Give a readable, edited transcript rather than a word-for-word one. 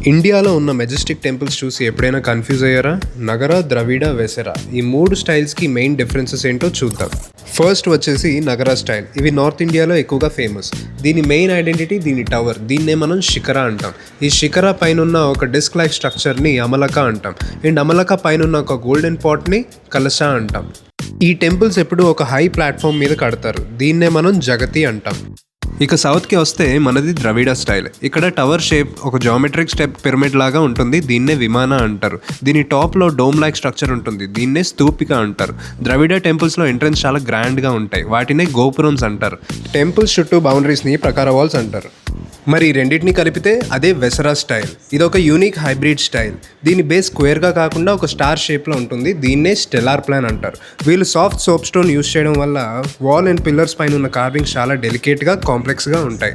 ఇండియాలో ఉన్న Majestic temples చూసి ఎప్పుడైనా కన్ఫ్యూజ్ అయ్యారా? నగర, ద్రవిడ, వెసెరా ఈ మూడు స్టైల్స్కి మెయిన్ డిఫరెన్సెస్ ఏంటో చూద్దాం. ఫస్ట్ వచ్చేసి నగర స్టైల్. ఇవి నార్త్ ఇండియాలో ఎక్కువగా ఫేమస్. దీని మెయిన్ ఐడెంటిటీ దీని టవర్. దీన్నే మనం శిఖర అంటాం. ఈ శిఖర పైన ఉన్న ఒక డిస్క్ లైక్ స్ట్రక్చర్ని అమలక అంటాం. అండ్ అమలక పైన ఉన్న ఒక గోల్డెన్ పాట్ని కలశ అంటాం. ఈ టెంపుల్స్ ఎప్పుడు ఒక హై ప్లాట్ఫామ్ మీద కడతారు. దీన్నే మనం జగతి అంటాం. ఇక సౌత్కి వస్తే మనది ద్రవిడ స్టైల్. ఇక్కడ టవర్ షేప్ ఒక జామెట్రిక్ స్టెప్ పిరమిడ్ లాగా ఉంటుంది. దీన్నే విమాన అంటారు. దీని టాప్లో డోమ్ లైక్ స్ట్రక్చర్ ఉంటుంది. దీన్నే స్తూపిక అంటారు. ద్రవిడ టెంపుల్స్లో ఎంట్రన్స్ చాలా గ్రాండ్గా ఉంటాయి. వాటినే గోపురమ్స్ అంటారు. టెంపుల్స్ చుట్టూ బౌండరీస్ని ప్రకార వాల్స్ అంటారు. మరి రెండింటిని కలిపితే అదే వెసరా స్టైల్. ఇది ఒక యూనిక్ హైబ్రిడ్ స్టైల్. దీని బేస్ స్క్వేర్గా కాకుండా ఒక స్టార్ షేప్లో ఉంటుంది. దీన్నే స్టెల్లార్ ప్లాన్ అంటారు. వీళ్ళు సాఫ్ట్ సోప్ స్టోన్ యూస్ చేయడం వల్ల వాల్ అండ్ పిల్లర్స్ పైన ఉన్న కార్వింగ్స్ చాలా డెలికేట్గా కాంప్లెక్స్గా ఉంటాయి.